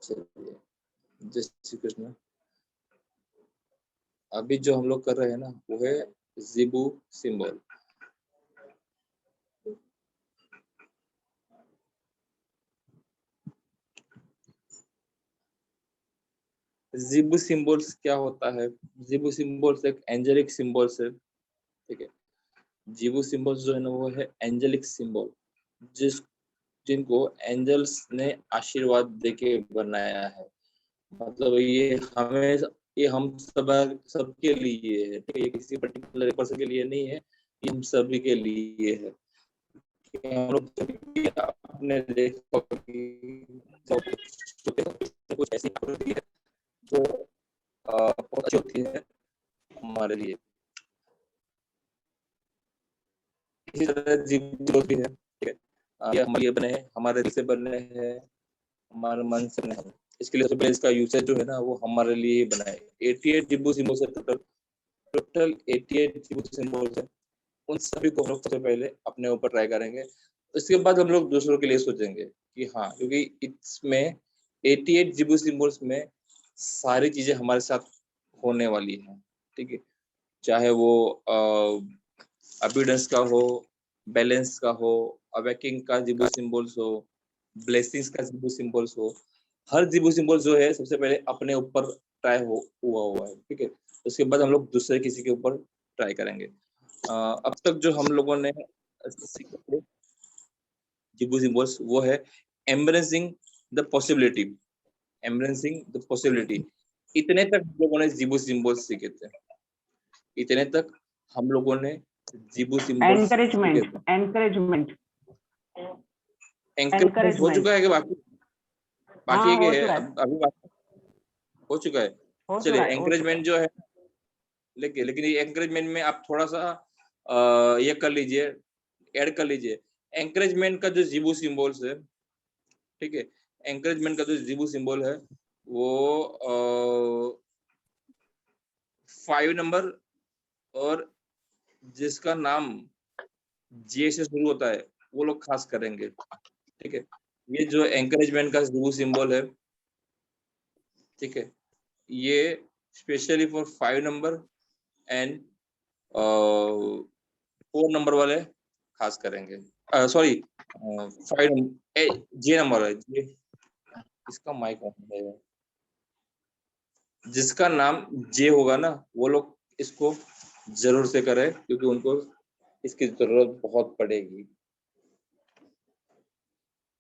चलिए, जय श्री कृष्ण। अभी जो हम लोग कर रहे हैं ना, वो है ज़िबू सिंबल। ज़िबू सिंबल्स क्या होता है? ज़िबू सिंबल्स एक एंजेलिक सिंबल्स है, ठीक है। ज़िबू सिंबल्स जो है ना, वो है एंजेलिक सिंबल, जिनको एंजल्स ने आशीर्वाद देके बनाया है। मतलब ये हम सबके लिए है, ठीक है। ये किसी पर्टिकुलर पर्सन के लिए नहीं है, ये हम सभी के लिए है। हम लोग आपने देखा कि कुछ ऐसी होती है जो बहुत अच्छी होती है हमारे लिए। इसी तरह जीव होती है, ठीक है। ये हमारे लिए बने हैं, हमारे दिल से बने हैं, हमारे मन से बने हैं। इसके लिए सबसे पहले इसका यूसेज जो है ना, वो हमारे लिए ही बना है। 88 जिब्बू सिंबल्स है, टोटल 88 जिब्बू सिंबल्स है। उन सभी को हम लोग सबसे पहले अपने ऊपर ट्राई करेंगे। उसके बाद हम लोग दूसरों के लिए सोचेंगे कि हाँ, क्योंकि इसमें 88 जिब्बू सिंबल्स में सारी चीजें हमारे साथ होने वाली हैं, ठीक है। चाहे वो अबिडेंस का हो, बैलेंस का हो, अवेकिंग का जिब्बू सिंबल्स हो, ब्लेसिंग्स का जिब्बू सिंबल्स हो। हर जिब्बू सिंबल जो है सबसे पहले अपने ऊपर ट्राई हुआ है, ठीक है। उसके बाद हम लोग दूसरे किसी के ऊपर ट्राई करेंगे। अब तक जो हम लोगों ने सीखे जिब्बू सिंबल्स, वो है embracing the possibility, embracing the possibility. इतने तक हम लोगों ने जिब्बू सिंबल्स सीखे थे, इतने तक हम लोगों ने जिब्बू सिंबल्स सीखे थे। एनकरेजमेंट एंकरेजमेंट हो चुका है कि बाकी बाकी हाँ, है? अभी बाकी हो चुका है। चलिए, एंकरेजमेंट जो है, लेकिन ये एंकरेजमेंट में आप थोड़ा सा ये कर लीजिए, ऐड कर लीजिए। एंकरेजमेंट का जो जिब्बू सिंबल्स है, ठीक है, एंकरेजमेंट का जो जिब्बू सिंबल है, वो 5 नंबर, और जिसका नाम जे से शुरू होता है, वो लोग खास करेंगे, ठीक है। ये जो एंकरेजमेंट का जिब्बू सिंबल है, ठीक है, ये specially for 5 number and 4 number वाले खास करेंगे। सॉरी, 5 जे नंबर है, जे। इसका माइक ऑन है। जिसका नाम जे होगा ना, वो लोग इसको जरूर से करें, क्योंकि उनको इसकी जरूरत बहुत पड़ेगी,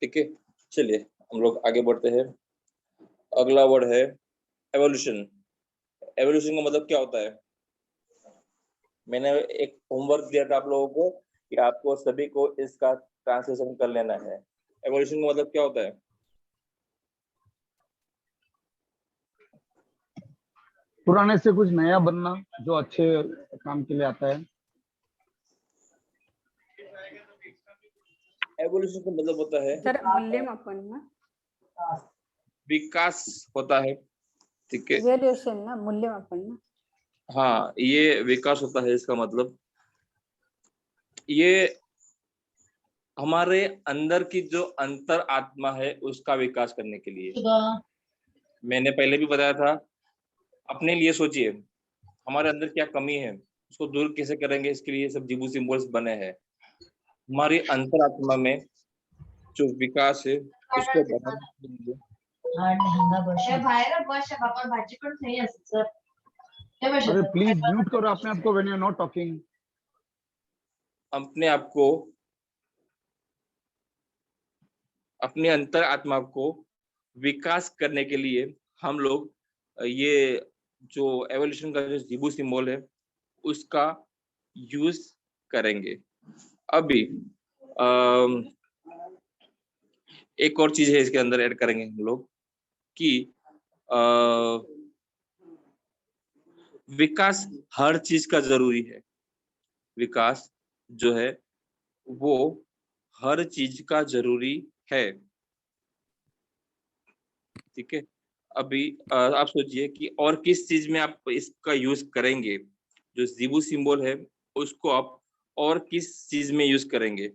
ठीक है। चलिए, हम लोग आगे बढ़ते हैं। अगला वर्ड है एवोल्यूशन। एवोल्यूशन का मतलब क्या होता है? मैंने एक होमवर्क दिया था आप लोगों को कि आपको सभी को इसका ट्रांसलेशन कर लेना है। एवोल्यूशन का मतलब क्या होता है? पुराने से कुछ नया बनना, जो अच्छे काम के लिए आता है। एवोल्यूशन का मतलब होता है सर मूल्यमापन ना, विकास होता है, ठीक है। इवैल्यूएशन ना, मूल्यमापन ना। हाँ, ये विकास होता है। इसका मतलब ये हमारे अंदर की जो अंतर आत्मा है, उसका विकास करने के लिए। मैंने पहले भी बताया था, अपने लिए सोचिए हमारे अंदर क्या कमी है, उसको दूर कैसे करेंगे। इसके लिए सब जिब्बू सिंबल्स बने हैं। हमारी अंतरात्मा में जो विकास है, उसको बढ़ाने के लिए अरे प्लीज म्यूट करो अपने आप को when you are not talking. अपने आप को, अपने अंतर आत्मा को विकास करने के लिए हम लोग ये जो एवोल्यूशन का जो जिब्बू सिंबल है, उसका यूज करेंगे। अभी एक और चीज है इसके अंदर ऐड करेंगे हम लोग कि विकास हर चीज का जरूरी है। विकास जो है वो हर चीज का जरूरी है, ठीक है। अभी आप सोचिए कि और किस चीज में आप इसका यूज करेंगे। जो जिब्बू सिंबल है, उसको आप और किस चीज में यूज करेंगे?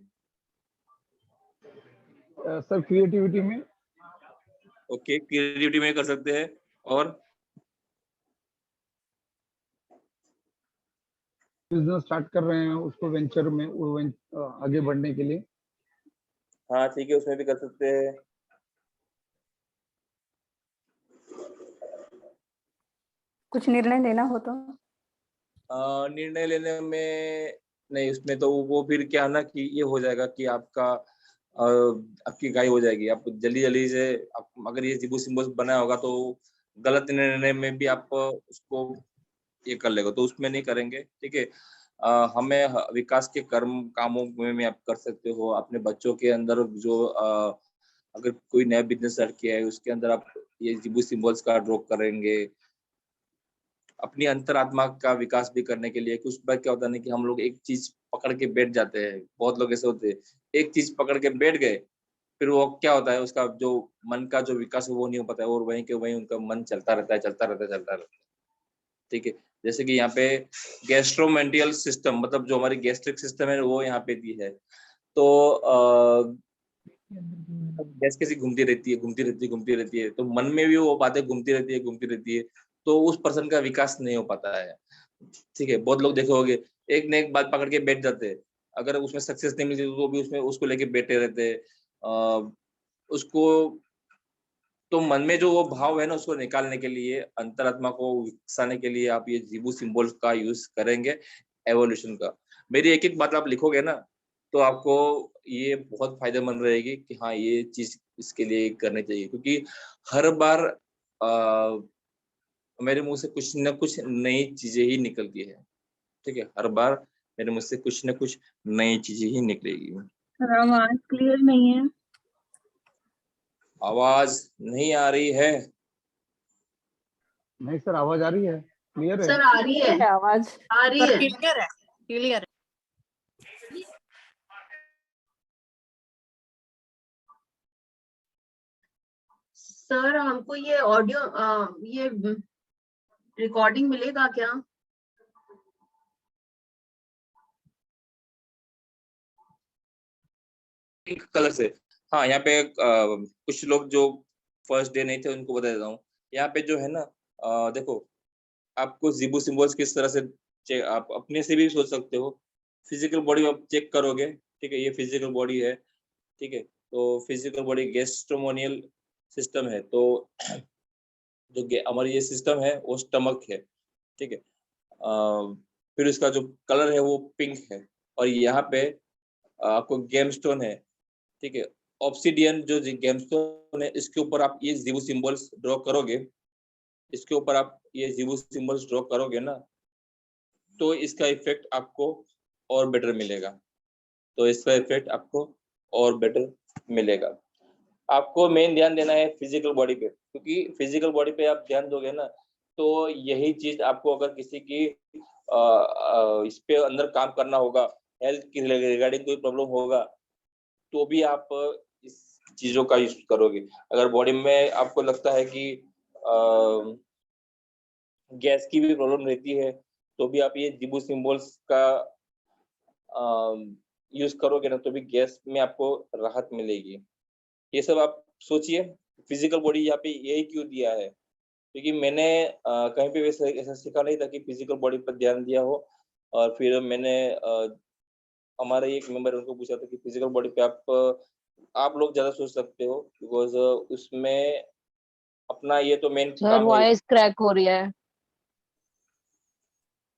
सर क्रिएटिविटी में। ओके, क्रिएटिविटी में कर सकते हैं। और बिजनेस स्टार्ट कर रहे हैं उसको वेंचर में आगे बढ़ने के लिए। हाँ ठीक है, उसमें भी कर सकते हैं। कुछ निर्णय लेना हो तो? निर्णय लेने में नहीं, उसमें तो वो फिर क्या ना कि ये हो जाएगा कि आपका आपकी गाय हो जाएगी। आप जल्दी जल्दी से आप अगर ये जिबू सिम्बल्स बनाया होगा तो गलत निर्णय में भी आप उसको ये कर लेगा, तो उसमें नहीं करेंगे। ठीक है, हमें विकास के कर्म कामों में आप कर सकते हो। अपने बच्चों के अंदर जो अगर कोई नया बिजनेस स्टार्ट किया है उसके अंदर आप ये जिबू सिम्बल्स का ड्रॉ करेंगे। अपनी अंतरात्मा का विकास भी करने के लिए कुछ बार क्या होता है ना कि हम लोग एक चीज पकड़ के बैठ जाते हैं। बहुत लोग ऐसे होते हैं, एक चीज पकड़ के बैठ गए, फिर वो क्या होता है उसका जो मन का जो विकास है वो नहीं हो पाता है, और वहीं के वहीं उनका मन चलता रहता है, चलता रहता है, चलता रहता है। ठीक है, जैसे कि यहाँ पे गैस्ट्रोमेंटियल सिस्टम, मतलब जो हमारी गैस्ट्रिक सिस्टम है वो यहाँ पे दी है। तो गैस कैसी घूमती रहती है, घूमती रहती है, घूमती रहती है, तो मन में भी वो बातें घूमती रहती है, घूमती रहती है। तो उस पर्सन का विकास नहीं हो पाता है। ठीक है, बहुत लोग देखे होंगे, एक ने एक बात पकड़ के बैठ जाते हैं, अगर उसमें सक्सेस नहीं मिलती तो भी उसमें उसको लेके बैठे रहते हैं। उसको तो मन में जो वो भाव है ना उसको निकालने के लिए, अंतरात्मा को विकसाने के लिए आप ये जीबू सिंबल का यूज करेंगे, एवोल्यूशन का। मेरी एक एक बात आप लिखोगे ना तो आपको ये बहुत फायदेमंद रहेगी कि हाँ ये चीज इसके लिए करनी चाहिए, क्योंकि हर बार मेरे मुंह से कुछ न कुछ नई चीजें ही निकलती है। ठीक है, हर बार मेरे मुंह से कुछ न कुछ नई चीजें ही निकलेगी। सर आवाज क्लियर नहीं है। आवाज नहीं आ रही है? नहीं सर, आवाज आ रही है, क्लियर है। सर आ रही है, आवाज आ रही है। क्लियर है, क्लियर है। सर हमको ये ऑडियो ये रिकॉर्डिंग मिलेगा क्या? पिंक कलर से। हाँ, यहाँ पे कुछ लोग जो फर्स्ट डे नहीं थे उनको बता देता हूँ। यहाँ पे जो है ना देखो, आपको जिबू सिम्बल्स किस तरह से आप अपने से भी सोच सकते हो। फिजिकल बॉडी आप चेक करोगे, ठीक है, ये फिजिकल बॉडी है। ठीक है, तो फिजिकल बॉडी गैस्ट्रोमोनियल सिस्टम है, तो जो हमारी ये सिस्टम है वो स्टमक है। ठीक है, फिर इसका जो कलर है वो पिंक है, और यहाँ पे आपको गेम स्टोन है। ठीक है, ऑब्सिडियन जो गेमस्टोन है इसके ऊपर आप ये जिबू सिंबल्स ड्रॉ करोगे, इसके ऊपर आप ये जिबू सिंबल्स ड्रॉ करोगे ना तो इसका इफेक्ट आपको और बेटर मिलेगा। तो इसका इफेक्ट आपको और बेटर मिलेगा। आपको मेन ध्यान देना है फिजिकल बॉडी पे, क्योंकि फिजिकल बॉडी पे आप ध्यान दोगे ना तो यही चीज आपको अगर किसी की इस पे अंदर काम करना होगा, हेल्थ की रिगार्डिंग कोई प्रॉब्लम होगा, तो भी आप इस चीजों का यूज करोगे। अगर बॉडी में आपको लगता है कि गैस की भी प्रॉब्लम रहती है तो भी आप ये जिबू सिंबल्स का यूज करोगे ना तो भी गैस में आपको राहत मिलेगी। ये सब आप सोचिए, फिजिकल बॉडी यहाँ पे यही क्यों दिया है, क्योंकि मैंने कहीं पे वैसे ऐसा सीखा नहीं था कि फिजिकल बॉडी पर ध्यान दिया हो। और फिर मैंने हमारे एक मेंबर उनको पूछा था कि फिजिकल बॉडी पे आप लोग ज्यादा सोच सकते हो, बिकॉज उसमें अपना ये तो मेन सर काम है। वॉइस क्रैक हो रही है।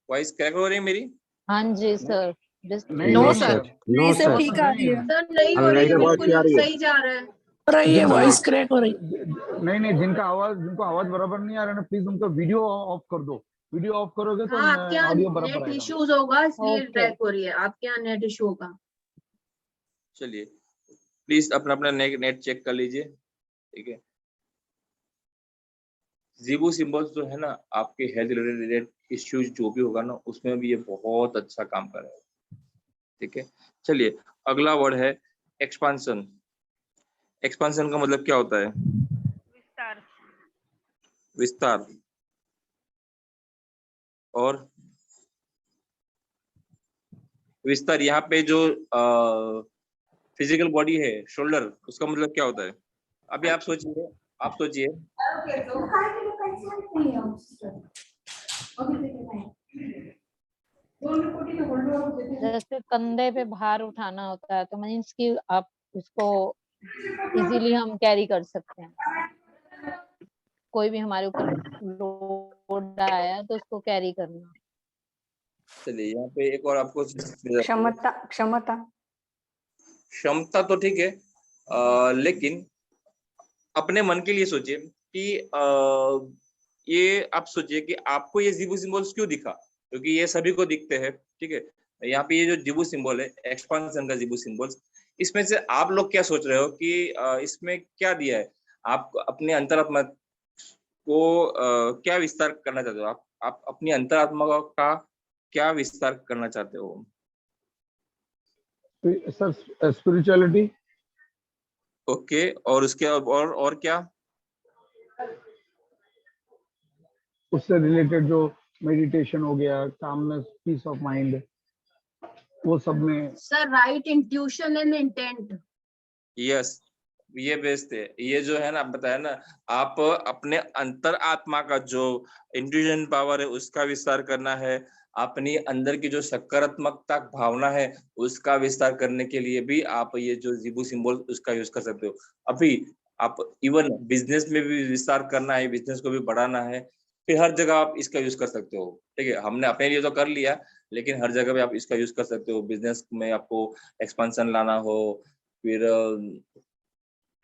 वॉइस क्रैक हो रही है मेरी? हाँ जी सर। नहीं नो नहीं सर, नहीं सर सर, ठीक आ रही है। सर नहीं हो रही है, बिल्कुल सही जा रहा है। हो रही है, जिनका वॉइस क्रैक हो रही। नहीं नहीं, जिनको आवाज बराबर नहीं आ रहा है ना, प्लीज उनका वीडियो ऑफ कर दो। वीडियो ऑफ करोगे तो हाँ आपके यहाँ ऑडियो बराबर नेट आएगा। इश्यूज होगा इसलिए ओके। ट्रैक हो रही है, आपके यहाँ नेट इश्यू होगा। चलिए प्लीज अपना अपना नेट चेक कर लीजिए। ठीक है, जिबू सिंबल्स जो है ना आपके हेल्थ रिलेटेड इश्यूज जो भी होगा ना उसमें भी ये बहुत अच्छा काम करेगा। ठीक है, चलिए अगला वर्ड है एक्सपांशन। एक्सपांशन का मतलब क्या होता है? विस्तार। विस्तार। और विस्तार यहाँ पे जो फिजिकल बॉडी है, शोल्डर, उसका मतलब क्या होता है? अभी आप सोचिए, आप सोचिए। जैसे कंधे पे भार उठाना होता है तो मीन्स कि आप उसको इजीली हम कैरी कर सकते हैं, कोई भी हमारे ऊपर लोड आया तो उसको कैरी करना। चलिए यहाँ पे एक और आपको चीज़ मिल जाती है। क्षमता क्षमता क्षमता तो ठीक है, लेकिन अपने मन के लिए सोचिए कि ये आप सोचिए कि आपको ये जिबू सिंबल्स क्यों दिखा, क्योंकि ये सभी को दिखते हैं, ठीक है। यहाँ पे ये जो जिबू सिंबल है, एक्सपांशन का जिबू सिंबल्स, इसमें से आप लोग क्या सोच रहे हो कि इसमें क्या दिया है? आप अपने अंतरात्मा को क्या विस्तार करना चाहते हो? आप अपनी अंतरात्मा का क्या विस्तार करना चाहते हो? सर स्पिरिचुअलिटी, ओके, और उसके और क्या? उससे रिलेटेड जो मेडिटेशन हो गया, कामनेस, पीस ऑफ माइंड, वो सब में। Sir right intuition and intent. Yes, ये बेस्ट है। ये जो है ना, आप बताया ना, आप अपने अंतर आत्मा का जो इंट्यूजन पावर है उसका विस्तार करना है, अपनी अंदर की जो सकारात्मकता भावना है उसका विस्तार करने के लिए भी आप ये जो जिबू सिंबल उसका यूज कर सकते हो। अभी आप इवन बिजनेस में भी विस्तार करना है, बिजनेस को भी बढ़ाना है, फिर हर जगह आप इसका यूज कर सकते हो, ठीक है। हमने अपने लिए तो कर लिया, लेकिन हर जगह पे आप इसका यूज कर सकते हो। बिजनेस में आपको एक्सपेंशन लाना हो, फिर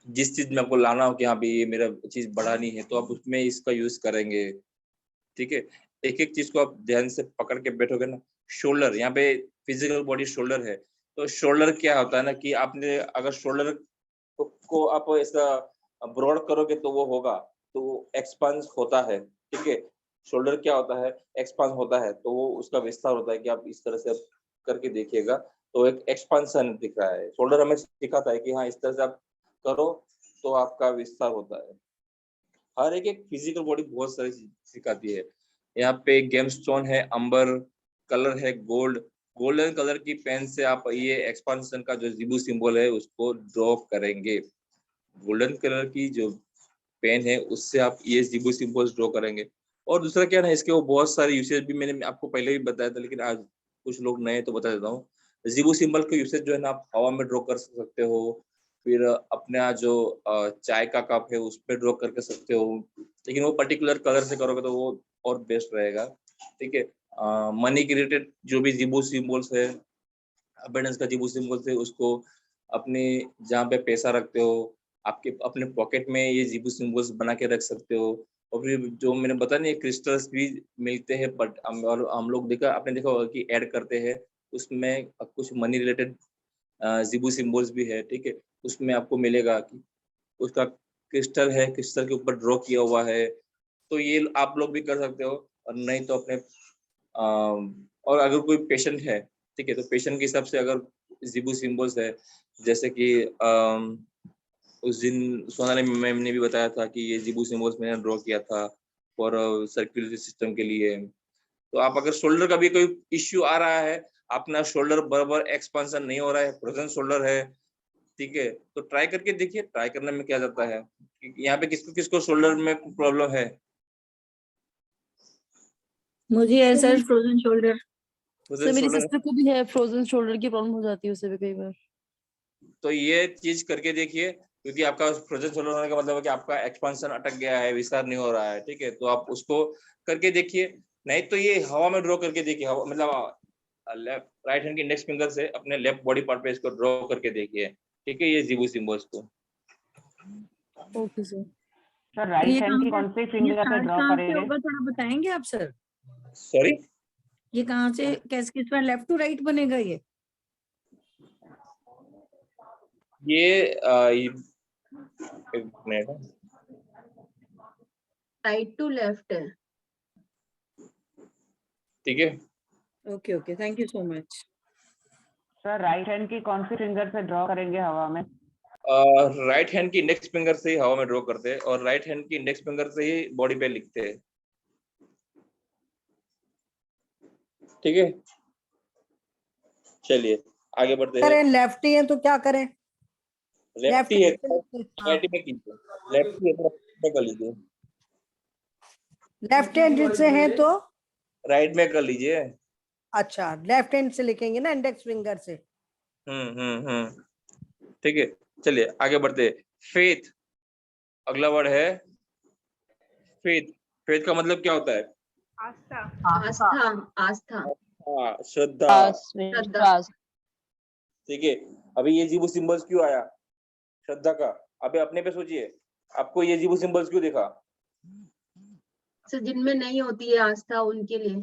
जिस चीज में आपको लाना हो कि हाँ भाई ये मेरा चीज बढ़ानी है, तो आप उसमें इसका यूज करेंगे, ठीक है। एक एक चीज को आप ध्यान से पकड़ के बैठोगे ना। शोल्डर, यहाँ पे फिजिकल बॉडी शोल्डर है, तो शोल्डर क्या होता है ना कि आपने अगर शोल्डर को आप ऐसा ब्रॉड करोगे तो वो होगा, तो एक्सपांस होता है, ठीक है। शोल्डर क्या होता है, एक्सपांस होता है, तो वो उसका विस्तार होता है कि आप इस तरह से करके देखिएगा, तो एक एक्सपांसन दिख रहा है। शोल्डर हमें सिखाता है कि हाँ इस तरह से आप करो तो आपका विस्तार होता है। हर एक एक फिजिकल बॉडी बहुत सारी सिखाती है। यहाँ पे गेम स्टोन है, अंबर कलर है, गोल्ड, गोल्डन कलर की पेन से आप ये एक्सपांशन का जो जिबू सिंबल है उसको ड्रॉ करेंगे। गोल्डन कलर की जो पेन है उससे आप ये जिबू सिंबल्स ड्रॉ करेंगे। और दूसरा क्या है ना, इसके वो बहुत सारे यूसेज भी मैंने आपको पहले भी बताया था, लेकिन आज कुछ लोग नए तो बता देता हूँ। जिबू सिंबल का यूसेज जो है ना, आप हवा में ड्रॉ कर सकते हो, फिर अपना जो चाय का कप है उस पर ड्रॉ करके सकते हो, लेकिन वो पर्टिकुलर कलर से करोगे तो वो और बेस्ट रहेगा, ठीक है। मनी के रिलेटेड जो भी जिबू सिंबल्स है, अबेंडेंस का जिबू सिंबल्स है, उसको अपने जहाँ पे पैसा रखते हो आपके अपने पॉकेट में ये जिबू सिंबल्स बना के रख सकते हो। और फिर जो मैंने बताया नहीं, क्रिस्टल्स भी मिलते हैं, बट हम लोग आपने देखा होगा कि ऐड करते हैं, उसमें कुछ मनी रिलेटेड जिबू सिंबल्स भी है, ठीक है। उसमें आपको मिलेगा कि उसका क्रिस्टल है, क्रिस्टल के ऊपर ड्रॉ किया हुआ है, तो ये आप लोग भी कर सकते हो। और नहीं तो अपने और अगर कोई पेशेंट है, ठीक है, तो पेशेंट के हिसाब से अगर जिबू सिंबल्स है, जैसे कि उस दिन सोनाली मैम ने भी बताया था कि ये जिबू सिंबल्स मैंने ड्रॉ किया था फॉर सर्कुलेटरी सिस्टम के लिए। तो आप अगर शोल्डर का भी कोई इश्यू आ रहा है, अपना शोल्डर बराबर एक्सपांशन नहीं हो रहा है, फ्रोजन शोल्डर है, ठीक है, तो ट्राई करके देखिए, ट्राई करने में क्या जाता है। यहाँ पे किसको किसको शोल्डर में प्रॉब्लम है? मुझे है sir frozen shoulder. Frozen sir मेरी शोल्डर, सिस्टर को भी है, फ्रोजन शोल्डर की प्रॉब्लम हो जाती है उससे भी कई बार। तो ये चीज करके देखिए, क्योंकि आपका फ्रोजन शोल्डर होने का मतलब है कि आपका एक्सपांशन अटक गया है, विस्तार नहीं हो रहा है, ठीक है, तो आप उसको करके देखिए। नहीं तो ये हवा में ड्रॉ करके देखिए, मतलब लेफ्ट राइट हैंड की इंडेक्स फिंगर से अपने लेफ्ट बॉडी पार्ट पे इसको ड्रॉ करके देखिए, ठीक है, ये जिबू सिंबल्स को। Okay sir. Sir right hand की कौन सी फिंगर पे ड्रॉ करेंगे? होगा थोड़ा बताएंगे आप सर? सॉरी, ये कहाँ से कैसे किस पर लेफ्ट टू राइट बनेगा ये? एक मिनट, राइट टू लेफ्ट है। ठीक है। Okay okay, thank you so much. Sir right hand की कौन सी फिंगर से ड्रॉ करेंगे हवा में? राइट हैंड की इंडेक्स फिंगर से ही हवा में ड्रॉ करते हैं, और राइट हैंड की इंडेक्स फिंगर से ही बॉडी पे लिखते हैं, ठीक है। चलिए आगे बढ़ते हैं। लेफ्ट ही है तो क्या करें? लेफ्टी है तो हाँ, राइट में कीजिए, लेफ्टी है तो राइट में कर लीजिए, लेफ्ट हैंड से है तो राइट में कर लीजिए। अच्छा लेफ्ट हैंड से लिखेंगे ना इंडेक्स फिंगर से। ठीक है, चलिए आगे बढ़ते हैं। फेथ, अगला वर्ड है फेथ। फेथ का मतलब क्या होता है? आस्था आस्था हाँ, श्रद्धा। विश्वास। ठीक है, अभी ये जीवो सिंबल्स क्यों आया श्रद्धा का? अभी अपने पे सोचिए, आपको ये जीवो सिंबल्स क्यों देखा? सर जिनमें नहीं होती है आस्था उनके लिए,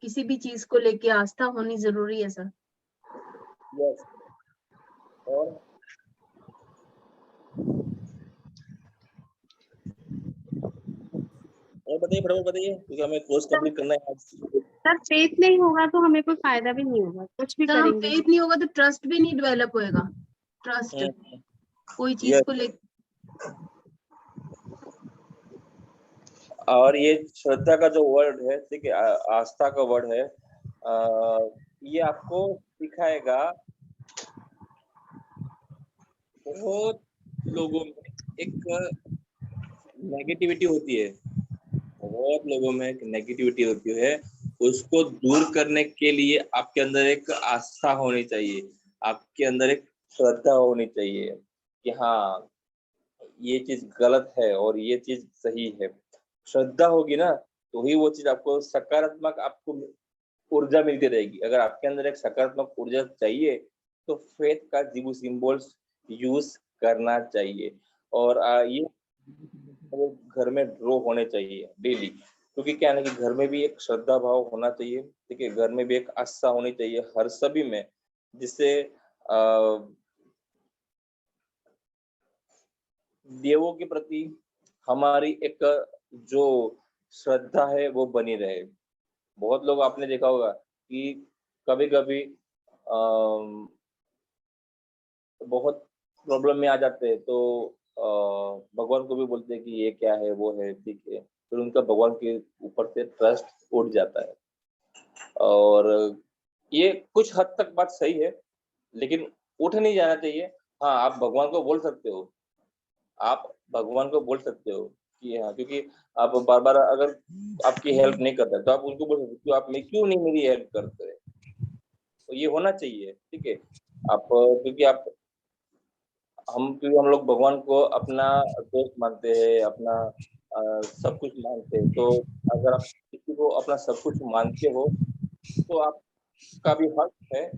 किसी भी चीज को लेके आस्था होनी जरूरी है सर। यस, और बताइए, फटाफट बताइए, क्योंकि हमें कोर्स कंप्लीट करना है आज। सर फेथ नहीं होगा तो हमें कोई फायदा भी नहीं होगा, कुछ भी सर हम करेंगे। फेथ नहीं होगा तो ट्रस्ट भी नहीं डेवलप होएगा। ट्रस्ट कोई चीज Yes. को लेके। और ये श्रद्धा का जो वर्ड है, ठीक है, आस्था का वर्ड है, ये आपको सिखाएगा बहुत लोगों में एक नेगेटिविटी होती है, बहुत लोगों में एक नेगेटिविटी होती है, उसको दूर करने के लिए आपके अंदर एक आस्था होनी चाहिए, आपके अंदर एक श्रद्धा होनी चाहिए कि हाँ ये चीज गलत है और ये चीज सही है। श्रद्धा होगी ना तो ही वो चीज आपको सकारात्मक, आपको ऊर्जा मिलती रहेगी। अगर आपके अंदर एक सकारात्मक ऊर्जा चाहिए तो फेथ का जीवो सिंबल्स यूज करना चाहिए। और ये वो घर में ड्रॉ होने चाहिए डेली, क्योंकि क्या है ना कि घर में भी एक श्रद्धा भाव होना चाहिए, ठीक है, घर में भी एक आस्था होनी चाहिए हर सभी में, जिससे देवों के प्रति हमारी एक जो श्रद्धा है वो बनी रहे। बहुत लोग आपने देखा होगा कि कभी कभी बहुत प्रॉब्लम में आ जाते हैं तो भगवान को भी बोलते हैं कि ये क्या है वो है, ठीक है, फिर उनका भगवान के ऊपर से ट्रस्ट उठ जाता है। और ये कुछ हद तक बात सही है, लेकिन उठ नहीं जाना चाहिए। हाँ, आप भगवान को बोल सकते हो, आप भगवान को बोल सकते हो कि हाँ, क्योंकि आप बार बार अगर आपकी हेल्प नहीं करता तो आप उनको बोल सकते हो, आप मैं क्यों नहीं मेरी हेल्प करते, तो ये होना चाहिए, ठीक है। आप क्योंकि आप क्योंकि हम लोग भगवान को अपना दोस्त मानते हैं, अपना सब कुछ मानते हैं, तो अगर आप किसी को अपना सब कुछ मानते हो तो आपका भी हक है,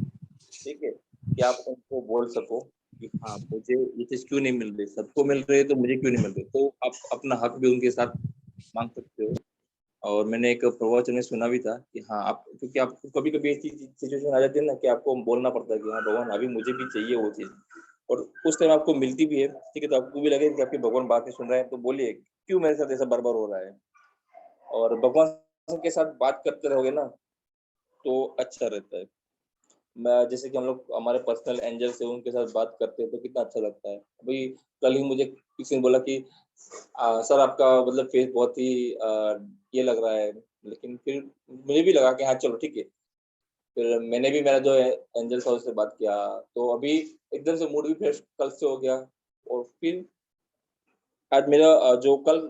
ठीक है, कि आप उनको बोल सको कि हाँ मुझे ये चीज क्यों नहीं मिल रही, सबको मिल रही है तो मुझे क्यों नहीं मिल रही, तो आप अपना हक भी उनके साथ मांग सकते हो। और मैंने एक प्रवचन में सुना भी था कि हाँ आप, क्योंकि आपको कभी कभी ऐसी सिचुएशन आ जाती है ना कि आपको बोलना पड़ता है कि हाँ भगवान अभी मुझे भी चाहिए वो चीज, और उस टाइम आपको मिलती भी है, ठीक है, तो आपको भी लगे कि आपके भगवान बात नहीं सुन रहे हैं, तो बोलिए क्यों मेरे साथ ऐसा बार बार हो रहा है। और भगवान के साथ बात करते रहोगे ना तो अच्छा रहता है। मैं जैसे कि हम लोग हमारे पर्सनल एंजल से उनके साथ बात करते हैं तो कितना अच्छा लगता है। अभी कल ही मुझे किसी ने बोला कि सर आपका मतलब फेस बहुत ही ये लग रहा है, लेकिन फिर मुझे भी लगा कि हाँ चलो ठीक है, फिर मैंने भी मेरा जो है एंजल साहब से बात किया तो अभी एकदम से मूड भी फ्रेश कल से हो गया। और फिर आज मेरा जो कल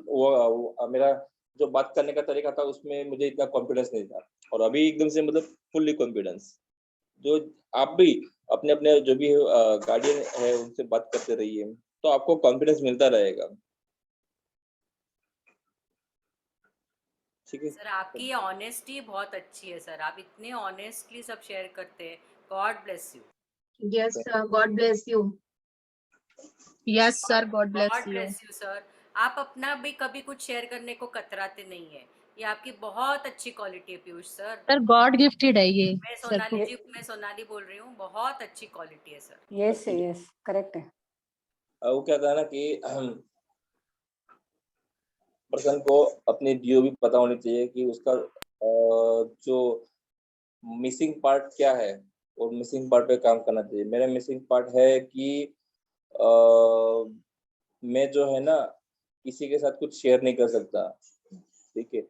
मेरा जो बात करने का तरीका था उसमें मुझे इतना कॉन्फिडेंस नहीं था, और अभी एकदम से मतलब फुल्ली कॉन्फिडेंस। जो आप भी अपने अपने जो भी गार्डियन है उनसे बात करते रहिए तो आपको कॉन्फिडेंस मिलता रहेगा, ठीक है। सर आपकी ऑनेस्टी बहुत अच्छी है सर, आप इतने ऑनेस्टली सब शेयर करते हैं। God bless you. Yes sir, God bless you. Yes sir, God bless God you. Bless you sir. आप अपना भी कभी कुछ शेयर करने को कतराते नहीं है, ये आपकी बहुत अच्छी क्वालिटी है Piyush sir. Sir God gifted है ये। मैं सोनाली जी, मैं सोनाली बोल रही हूँ, बहुत अच्छी क्वालिटी है सर। यस यस करेक्ट है। वो क्या था ना कि पर्सन को अपनी डीओ भी पता होनी चाहिए कि उसका जो मिसिंग पार्ट क्या है, और मिसिंग पार्ट पे काम करना चाहिए। मेरा मिसिंग पार्ट है कि मैं जो है ना किसी के साथ कुछ शेयर नहीं कर सकता, ठीक है,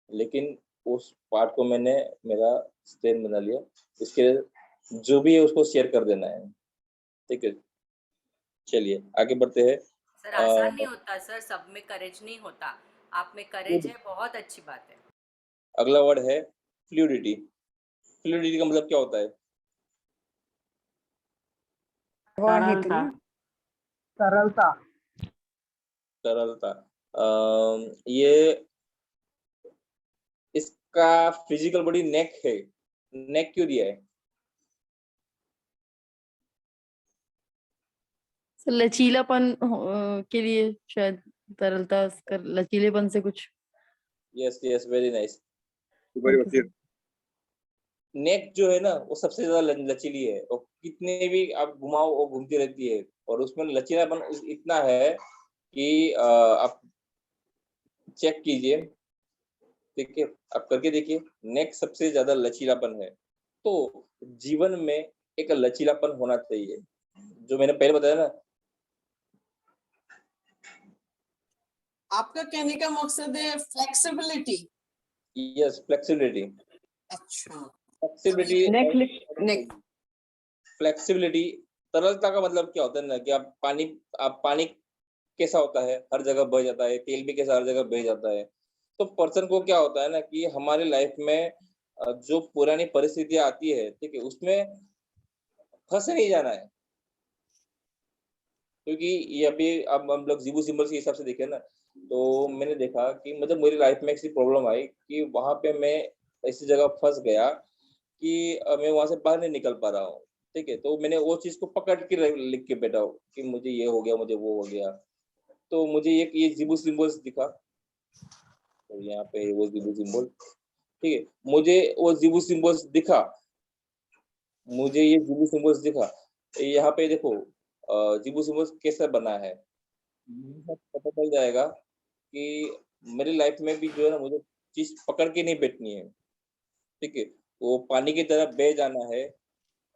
लेकिन उस पार्ट को मैंने मेरा स्ट्रेंथ बना लिया, इसके जो भी है उसको शेयर कर देना है। ठीक है, चलिए आगे बढ़ते हैं। सर आसान नहीं होता सर, सब में करेज नहीं होता, आप में करेज है, बहुत अच्छी बात है। अगला वर्ड है फ्लूइडिटी। फ्लूइडिटी का मतलब क्या होता है? प्रवाहित तरलता। ना? तरलता। तरलता। ये इसका फिजिकल बॉडी नेक है, नेक क्यों दिया है? लचीलापन के लिए शायद तरलता कर लचीलेपन से कुछ। Yes yes, very nice. Okay, sir. नेक जो है ना वो सबसे ज्यादा लचीली है, और कितने भी आप घुमाओ वो घूमती रहती है, और उसमें लचीलापन इतना है कि आप चेक कीजिए, ठीक है, आप करके देखिए, नेक सबसे ज्यादा लचीलापन है। तो जीवन में एक लचीलापन होना चाहिए, जो मैंने पहले बताया ना। आपका कहने का मकसद है फ्लेक्सिबिलिटी। Yes, flexibility. अच्छा, फ्लेक्सिबिलिटी फ्लेक्सिबिलिटी। तरलता का मतलब क्या होता है ना कि आप पानी कैसा होता है, हर जगह बह जाता है, तेल भी कैसा हर जगह बह जाता है। तो पर्सन को क्या होता है ना कि हमारी लाइफ में जो पुरानी परिस्थितियां आती है, ठीक है, उसमें फंस नहीं जाना है, क्योंकि ये अभी अब हम लोग जीबू सिंबल के हिसाब से देखें ना, तो मैंने देखा कि मतलब मेरी लाइफ में ऐसी प्रॉब्लम आई कि वहां पे मैं ऐसी जगह फंस गया कि मैं वहां से बाहर नहीं निकल पा रहा हूँ, ठीक है। तो मैंने वो चीज को पकड़ के लिख के बैठा हूँ कि मुझे ये हो गया, मुझे वो हो गया। तो मुझे ये जीबू सिंबल्स दिखा, तो यहाँ पे वो जीबू सिंबल, ठीक है, मुझे वो जीबू सिंबल्स दिखा, मुझे ये जीबू सिंबल्स दिखा। यहाँ पे देखो जीबू सिंबल्स कैसा बना है, पता चल जाएगा कि मेरी लाइफ में भी जो है ना मुझे चीज पकड़ के नहीं बैठनी है, ठीक है, वो पानी की तरह बह जाना है।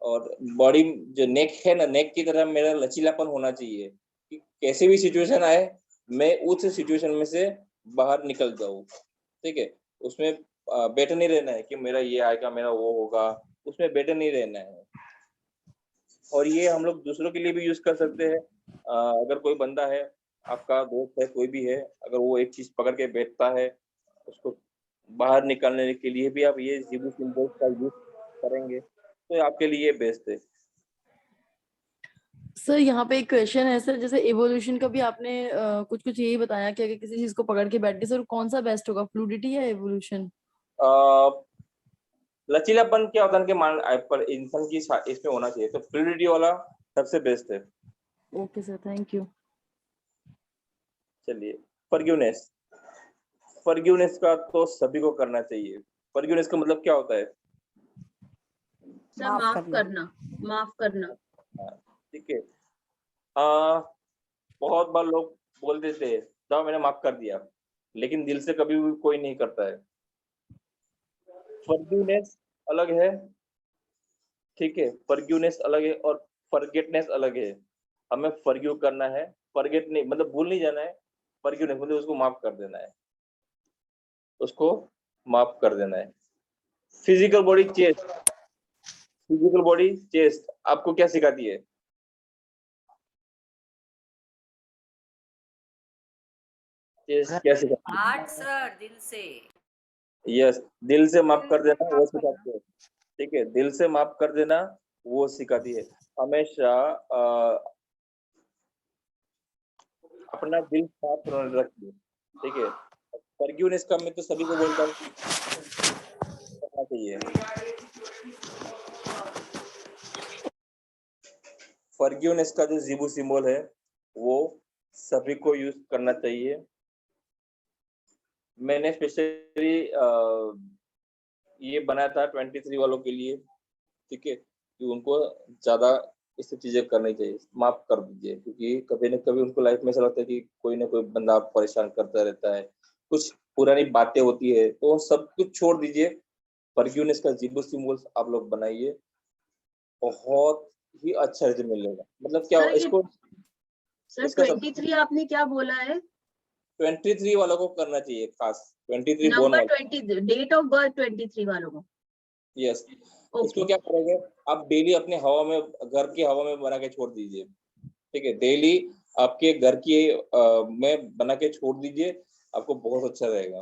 और बॉडी जो नेक है ना, नेक की तरह मेरा लचीलापन होना चाहिए कि कैसे भी सिचुएशन आए मैं उस सिचुएशन में से बाहर निकल जाऊं, ठीक है। उसमें बैठे नहीं रहना है कि मेरा ये आएगा मेरा वो होगा, उसमें बैठे नहीं रहना है। और ये हम लोग दूसरों के लिए भी यूज कर सकते हैं। अगर कोई बंदा है, आपका दोस्त है, कोई भी है, अगर वो एक चीज पकड़ के बैठता है, उसको बाहर निकालने के लिए भी आप ये जीबू सिंबल्स का यूज करेंगे तो आपके लिए बेस्ट है। सर यहाँ पे एक क्वेश्चन है सर, जैसे इवोल्यूशन का भी आपने कुछ कुछ यही बताया कि अगर किसी चीज को पकड़ के बैठे सर कौन सा बेस्ट होगा, फ्लूइडिटी या इवोल्यूशन? लचीलापन क्या होता है कि मान पर इंसान की इसमें होना चाहिए, तो फ्लूइडिटी वाला सबसे बेस्ट है। Okay sir, thank you. चलिए, फॉरगिवनेस। फॉरगिवनेस का तो सभी को करना चाहिए। फॉरगिवनेस का मतलब क्या होता है? सर माफ करना, माफ करना। ठीक है। बहुत बार लोग बोल देते हैं जाओ मैंने माफ कर दिया, लेकिन दिल से कभी भी कोई नहीं करता है। फॉरगिवनेस अलग है, ठीक है, फॉरगिवनेस अलग है और फॉरगेटनेस अलग है। हमें फॉरगिव करना है, फॉरगेट नहीं मतलब भूल नहीं जाना है। फॉरगिवनेस मतलब उसको माफ कर देना है, उसको माफ कर देना है। Physical body chest. Physical body chest आपको क्या सिखाती है? चेस्ट क्या सिखाती है? हार्ट सर, दिल से। यस, दिल से माफ कर देना वो सिखाती है, ठीक है, दिल से माफ कर देना वो सिखाती है। हमेशा अपना दिल साफ रखिए, ठीक है। फॉरगिवनेस का मैं तो सभी को बोलता हूँ करना चाहिए। फॉरगिवनेस का जो जीबू सिंबल है वो सभी को यूज करना चाहिए। मैंने स्पेशली ये बनाया था 23 वालों के लिए, ठीक है, कि उनको ज्यादा इस चीजें करनी चाहिए, माफ कर दीजिए, क्योंकि कभी न कभी उनको लाइफ में ऐसा लगता है कि कोई ना कोई बंदा परेशान करता रहता है, कुछ पुरानी बातें होती है, तो सब कुछ छोड़ दीजिए। फॉरगिवनेस का जीबू सिंबल्स आप लोग बनाइए, बहुत ही अच्छा रिजल्ट मिलेगा। मतलब क्या सर, इसको सर इसका 23 आपने क्या बोला है? 23 वालों को करना चाहिए, खास 23 बोर्न नंबर वालों। 20, डेट ऑफ बर्थ 23 वालों को। यस, उसको क्या करोगे, आप डेली अपने हवा में, घर की हवा में बना के छोड़ दीजिए। ठीक है, डेली आपके घर की में बना के छोड़ दीजिए, आपको बहुत अच्छा रहेगा।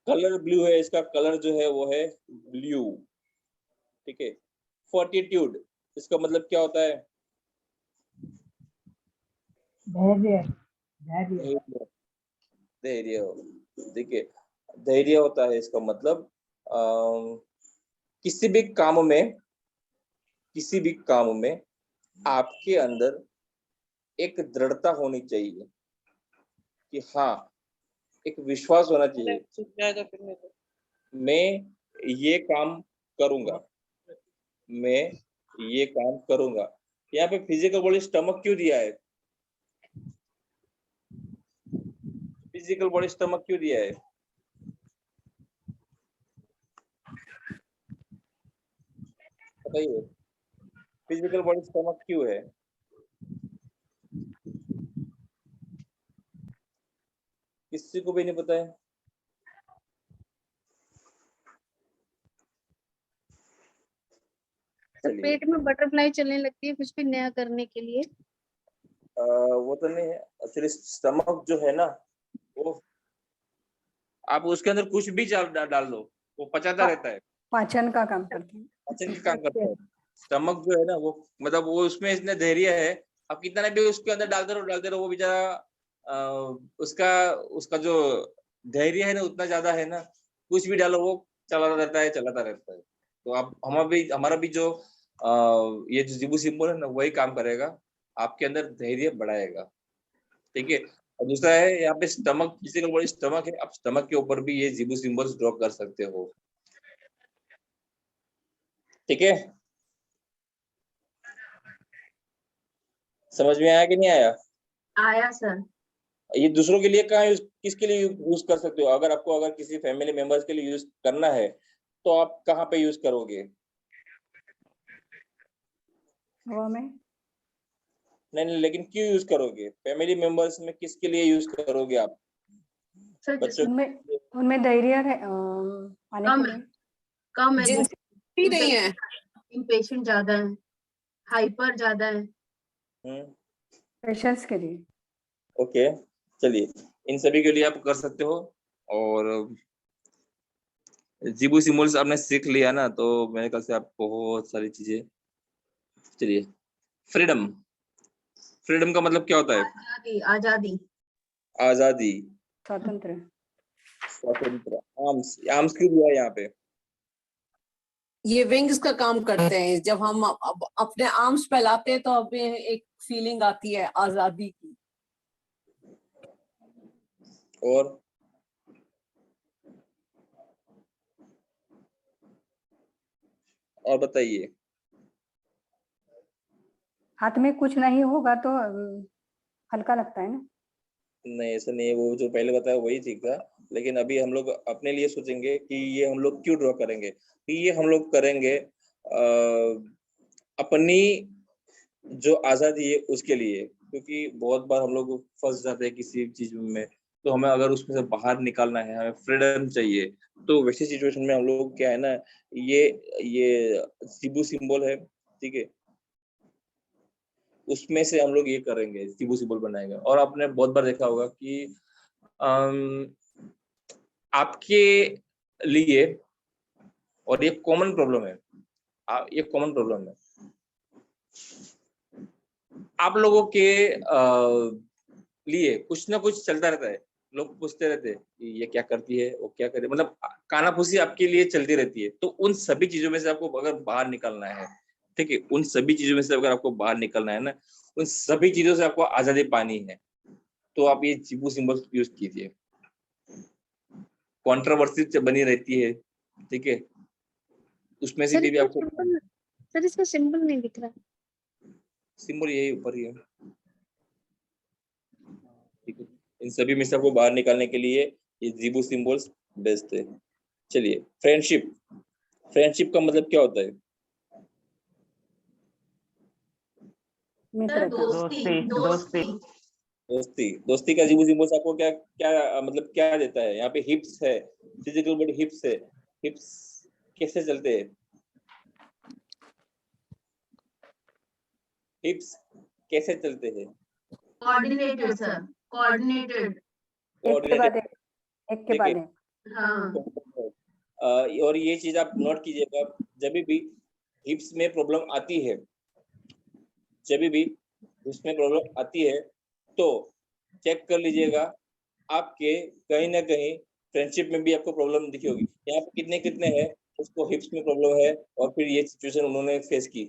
कलर ब्लू है, इसका कलर जो है वो है ब्लू। ठीक है, फोर्टिट्यूड, इसका मतलब क्या होता है? धैर्य धैर्य धैर्य। देखिए, धैर्य होता है इसका मतलब किसी भी काम में आपके अंदर एक दृढ़ता होनी चाहिए कि हाँ, एक विश्वास होना चाहिए, मैं ये काम करूंगा, मैं ये काम करूंगा। यहाँ पे फिजिकल बॉडी स्टमक क्यों दिया है? फिजिकल बॉडी स्टमक क्यों दिया है? बताइए, फिजिकल बॉडी स्टमक क्यों है? किसी को भी नहीं पता है? तो चलिए, पेट में बटरफ्लाई चलने लगती है कुछ भी नया करने के लिए। वो तो नहीं है एक्चुअली। स्टमक जो है ना, वो आप उसके अंदर कुछ भी डाल दो, वो पचाता रहता है, पाचन का काम करते हैं। पाचन का काम करता है। स्टमक जो है ना, वो मतलब वो उसमें इतने धैर्य है, आप कितना भी उसके अंदर डालते रहो, वो बेचारा उसका जो धैर्य है ना, उतना ज्यादा है ना, कुछ भी डालो वो चलाता रहता है। तो आप हमारा भी जो ये जो जिबू सिंबल है ना, वही काम करेगा, आपके अंदर धैर्य बढ़ाएगा। ठीक है, और दूसरा है यहाँ पे स्टमक, फिजिकल बॉडी स्टमक है, आप स्टमक के ऊपर भी ये जिबू सिंबल्स ड्रॉ कर सकते हो। ठीक है, समझ में आया कि नहीं आया? आया सर। ये दूसरों के लिए किसके लिए यूज कर सकते हो? अगर किसी फैमिली मेंबर्स के लिए यूज करना है, तो आप कहाँ पे यूज करोगे? हवा में। नहीं, लेकिन क्यों यूज करोगे? फैमिली मेंबर्स में किसके लिए यूज करोगे आप? सर बच्चों उनमें धैर्य है आने कम के है, लिए। कम है, जिनसे भी नहीं है। पेशेंट ज्यादा है, हाइपर ज्यादा है। पेशेंट्स के लिए। ओके, चलिए, इन सभी के लिए आप कर सकते हो। और जिबू सिम्बल्स आपने सीख लिया ना, तो मेरे ख्याल से आप बहुत सारी चीजें। चलिए, फ्रीडम। फ्रीडम का मतलब क्या होता है? आजादी, आजादी। आजादी, स्वतंत्र। स्वतंत्र। आर्म्स क्यों दिया है यहाँ पे? ये विंग्स का काम करते हैं। जब हम अपने आर्म्स फैलाते हैं तो हमें एक फीलिंग आती है आजादी की। और बताइए। हाथ में कुछ नहीं होगा तो हल्का लगता है ना। नहीं, ऐसा नहीं है, वो जो पहले बताया वही ठीक था, लेकिन अभी हम लोग अपने लिए सोचेंगे कि ये हम लोग क्यों ड्रॉ करेंगे। कि ये हम लोग करेंगे अपनी जो आजादी है उसके लिए, क्योंकि बहुत बार हम लोग फंस जाते हैं किसी चीज में, तो हमें अगर उसमें से बाहर निकालना है, हमें फ्रीडम चाहिए, तो वैसी सिचुएशन में हम लोग क्या है ना, ये जिबू सिंबल है, ठीक है, उसमें से हम लोग ये करेंगे, जिबू सिंबल बनाएंगे। और आपने बहुत बार देखा होगा कि आपके लिए, और ये कॉमन प्रॉब्लम है, ये कॉमन प्रॉब्लम है, आप लोगों के लिए कुछ ना कुछ चलता रहता है। लोग पूछते रहते हैं कि ये क्या करती है, वो क्या करती है, मतलब कानाफूसी आपके लिए चलती रहती है। तो उन सभी चीजों में से आपको अगर बाहर निकलना है, ठीक है, उन सभी चीजों में से अगर आपको बाहर निकलना है ना, उन सभी चीजों से आपको आजादी पानी है, तो आप ये जिबू सिंबल यूज कीजिए। कंट्रोवर्सी बनी रहती है, ठीक है, उसमें से भी आपको सर इसका सिंबल नहीं दिख रहा। सिंबल यही ऊपर ही है, ठीक है। इन सभी में से आपको बाहर निकालने के लिए ये जिबू सिंबल्स बेस्ट है। चलिए, फ्रेंडशिप। फ्रेंडशिप का मतलब क्या होता है? मित्रता। दोस्ती का जिबू सिंबल्स आपको क्या क्या मतलब क्या देता है? यहाँ पे हिप्स है, फिजिकल बॉडी हिप्स है, हिप्स कैसे चलते हैं? हिप्स कैसे चलते हैं? Coordinated sir, coordinated. एक के बाद एक, एक के बाद एक। हाँ और ये चीज आप नोट कीजिएगा, जब भी हिप्स में प्रॉब्लम आती है, जब भी हिप्स में प्रॉब्लम आती है तो चेक कर लीजिएगा, आपके कहीं ना कहीं फ्रेंडशिप में भी आपको प्रॉब्लम दिखी होगी। यहाँ पे कितने कितने हैं उसको हिप्स में प्रॉब्लम है और फिर ये सिचुएशन उन्होंने फेस की।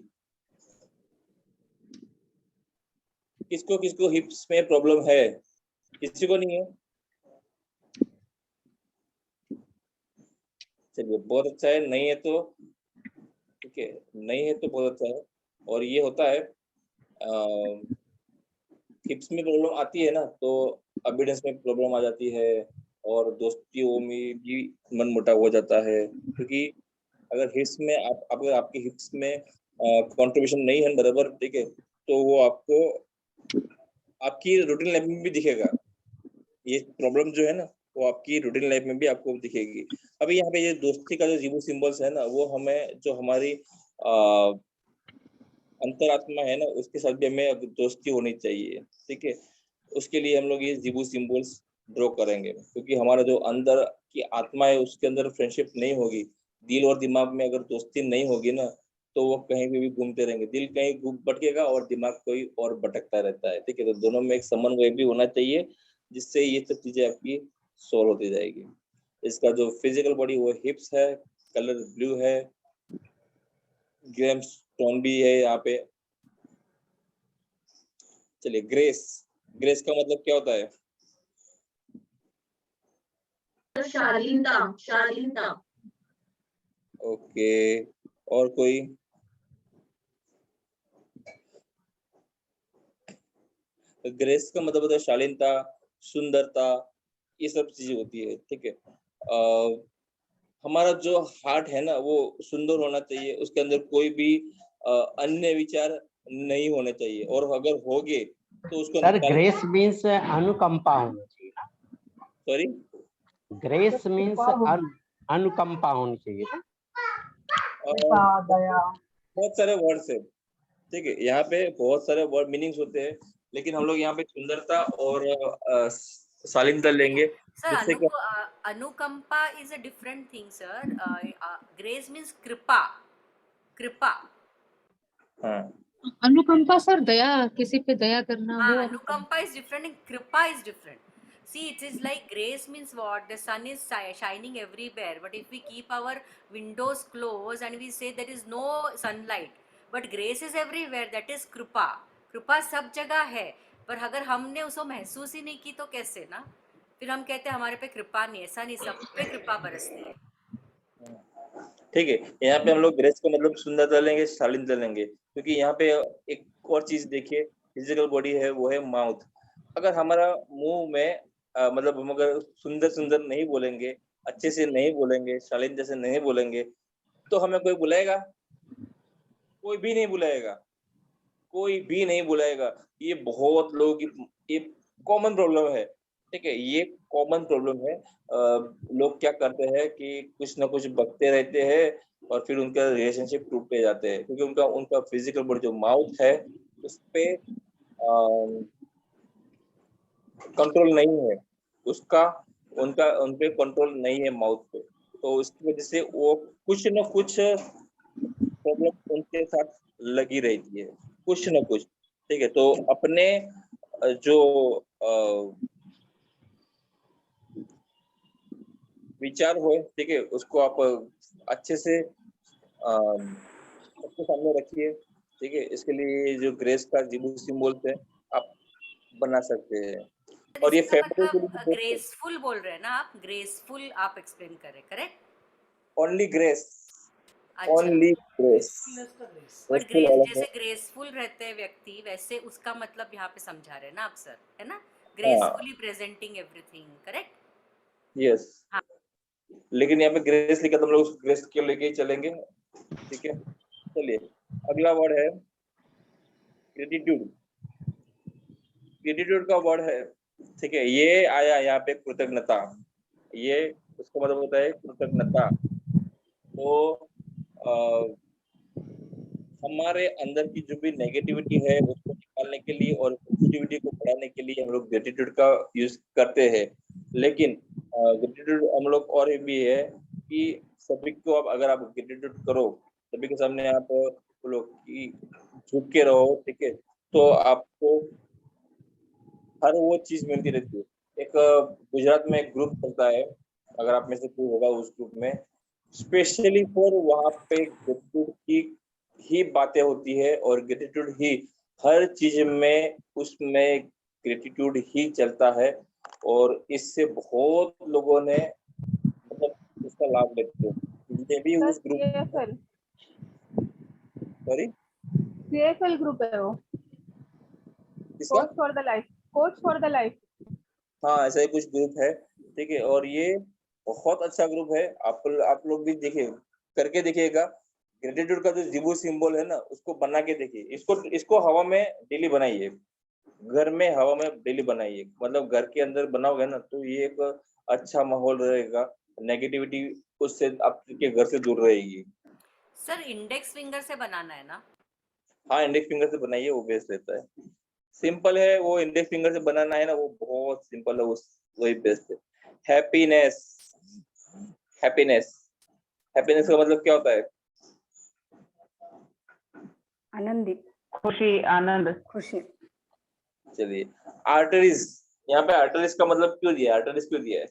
किसको किसको हिप्स में प्रॉब्लम है? किसी को नहीं है? चलिए बहुत अच्छा है, नहीं है तो ठीक है, नहीं है तो बहुत अच्छा है। और ये होता है हिप्स में प्रॉब्लम आती है ना तो अबिडेंस में प्रॉब्लम आ जाती है और दोस्तियों में भी मनमुटाव हो जाता है, क्योंकि अगर हिप्स में अगर आपके हिप्स में कंट्रीब्यूशन नहीं है बराबर, ठीक है, तो वो आपको आपकी रूटीन लाइफ में भी दिखेगा। ये प्रॉब्लम जो है ना वो आपकी रूटीन लाइफ में भी आपको दिखेगी। अभी यहाँ पे ये दोस्ती का जो जीवो सिंबल्स है ना, वो हमें जो हमारी अंतरात्मा है ना उसके साथ भी हमें दोस्ती होनी चाहिए, ठीक है। उसके लिए हम लोग ये जीवो सिंबल्स ड्रॉ करेंगे, क्योंकि हमारा जो अंदर की आत्मा है उसके अंदर फ्रेंडशिप नहीं होगी, दिल और दिमाग में अगर दोस्ती नहीं होगी ना तो वो कहीं भी घूमते रहेंगे, दिल कहीं भटकेगा और दिमाग कोई और भटकता रहता है, ठीक है। तो दोनों में एक समन्वय भी होना चाहिए, जिससे ये सब चीजें आपकी सॉल्व होती जाएगी। इसका जो फिजिकल बॉडी वो हिप्स है, कलर ब्लू है, जेम्स स्टोन भी है यहाँ पे। चलिए ग्रेस, ग्रेस का मतलब क्या होता है? शालीनता, शालीनता। ओके, और कोई? ग्रेस का मतलब होता है शालीनता, सुंदरता, ये सब चीजें होती है, ठीक है। हमारा जो हार्ट है ना वो सुंदर होना चाहिए, उसके अंदर कोई भी अन्य विचार नहीं होने चाहिए, और अगर होगे तो उसको सर ग्रेस मीन्स अनुकंपा होनी चाहिए। सॉरी, ग्रेस मीन्स अनुकंपा होनी चाहिए। बहुत सारे वर्ड्स है, ठीक है, यहाँ पे बहुत सारे वर्ड मीनिंग्स होते हैं, लेकिन हम लोग यहाँ पे सुंदरता और शालीनता लेंगे। सर अनुकंपा is a different thing sir. Grace means कृपा, कृपा। हाँ, अनुकंपा सर दया, किसी पे दया करना, हाँ, वो अनुकंपा is different and kripa is different. See, it is like grace means what? The sun is shining everywhere, but if we keep our windows closed and we say there is no sunlight, but grace is everywhere, that is kripa. कृपा सब जगह है, पर अगर हमने उसको महसूस ही नहीं की तो कैसे ना? फिर हम कहते हैं हमारे पे कृपा नहीं, ऐसा नहीं, सब पे कृपा बरसती है। ठीक है। यहाँ पे हम लोग ग्रेस का मतलब सुंदरता लेंगे, शालीनता लेंगे, क्योंकि यहाँ पे एक और चीज देखिए, फिजिकल बॉडी है वो है माउथ। अगर हमारा मुंह में मतलब हम अगर सुंदर सुंदर नहीं बोलेंगे, अच्छे से नहीं बोलेंगे, शालीनता से नहीं बोलेंगे, तो हमें कोई बुलाएगा? कोई भी नहीं बुलाएगा, कोई भी नहीं बुलाएगा। ये बहुत लोगों की ये कॉमन प्रॉब्लम है, ठीक है, ये कॉमन प्रॉब्लम है। लोग क्या करते हैं कि कुछ ना कुछ बकते रहते हैं और फिर उनका रिलेशनशिप टूटते जाते हैं, क्योंकि उनका उनका फिजिकल बॉडी जो माउथ है उस पे कंट्रोल नहीं है, उसका उनका उनपे कंट्रोल नहीं है माउथ पे, तो उसकी वजह से वो कुछ ना कुछ प्रॉब्लम उनके साथ लगी रहती है, कुछ ना कुछ, ठीक है। तो अपने जो विचार हो, ठीक है, उसको आप अच्छे से सबके सामने रखिए, ठीक है। इसके लिए जो ग्रेस का जीबू सिंबल्स है आप बना सकते हैं, और ये फैमिली के लिए ग्रेसफुल बोल रहे हैं ना आप? ग्रेसफुल आप एक्सप्लेन करें, करेक्ट? ओनली ग्रेस, अच्छा, ओनली ग्रेस। बट ग्रेस जैसे ग्रेसफुल रहते हैं व्यक्ति, वैसे उसका मतलब यहाँ पे समझा रहे हैं ना आप सर, है ना? Gracefully presenting everything, correct? Yes, लेकिन यहाँ पे ग्रेस लिखा तो हम लोग उस ग्रेस के लेके ही चलेंगे, ठीक है। चलिए अगला वर्ड है ग्रेटिट्यूड। ग्रेटिट्यूड का वर्ड है, ठीक है, ये आया यहाँ पे कृतज्ञता, ये उसका मतलब होता है कृतज्ञता। तो हमारे अंदर की जो भी नेगेटिविटी है उसको निकालने के लिए और पॉजिटिविटी को बढ़ाने के लिए हम लोग ग्रेटिट्यूड का यूज करते हैं। लेकिन ग्रेटिट्यूड हम लोग और भी है कि सभी को आप अगर आप ग्रेटिट्यूड करो, सभी के सामने आप बोलो कि झुक के रहो, ठीक है, तो आपको हर वो चीज मिलती रहती है। एक गुजरात में एक ग्रुप चलता है, अगर आप में से कोई होगा उस ग्रुप में, स्पेशली फॉर वहाँ पे ग्रेटिट्यूड की ही बातें होती है और ग्रेटिट्यूड ही हर चीज में, उसमें ग्रेटिट्यूड ही चलता है और इससे बहुत लोगों ने मतलब इसका लाभ लेते हैं। जितने भी उस ग्रुप, सॉरी CFL ग्रुप है वो, किसका? Coach for the life, coach for the life. हाँ, ऐसा ही कुछ ग्रुप है, ठीक है, और ये बहुत अच्छा ग्रुप है। आप लोग भी देखिए, करके देखिएगा। ग्रेटिट्यूड का जो जिबू सिंबल है ना, उसको बना के देखिए। इसको हवा में डेली बनाइए, घर में हवा में डेली बनाइए, मतलब घर के अंदर बनाओगे ना तो ये एक अच्छा माहौल रहेगा, नेगेटिविटी उससे आपके घर से दूर रहेगी। सर इंडेक्स फिंगर से बनाना है ना? हाँ, इंडेक्स फिंगर से बनाइए, वो बेस्ट रहता है। सिंपल है वो, इंडेक्स फिंगर से बनाना है ना, वो बहुत सिंपल है, वही बेस्ट है। हैप्पीनेस, हैप्पीनेस, हैप्पीनेस का मतलब क्या होता है? आनंदित, खुशी, आनंद। खुशी। चलिए, आर्टरीज, यहाँ पे आर्टरीज का मतलब क्यों दिया है? आर्टरीज क्यों दिया है?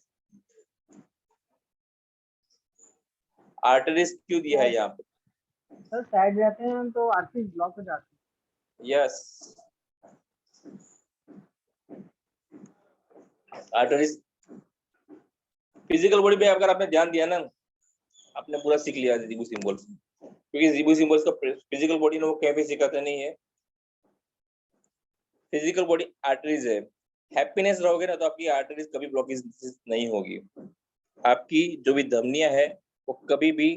आर्टरीज क्यों दिया है यहाँ पे? सर साइड रहते हैं तो आर्टरीज ब्लॉक हो जाती है। यस, आर्टरीज फिजिकल बॉडी पे अगर आपने ध्यान दिया ना, आपने पूरा सीख लिया जिबू सिंबल्स, क्योंकि जिबू सिंबल्स का फिजिकल बॉडी ने वो कहीं भी सिखाते नहीं है। फिजिकल बॉडी आर्टरीज है। हैप्पीनेस रहोगे ना तो आपकी आर्टरीज कभी ब्लॉकेज नहीं होगी, आपकी जो भी धमनियां है वो कभी भी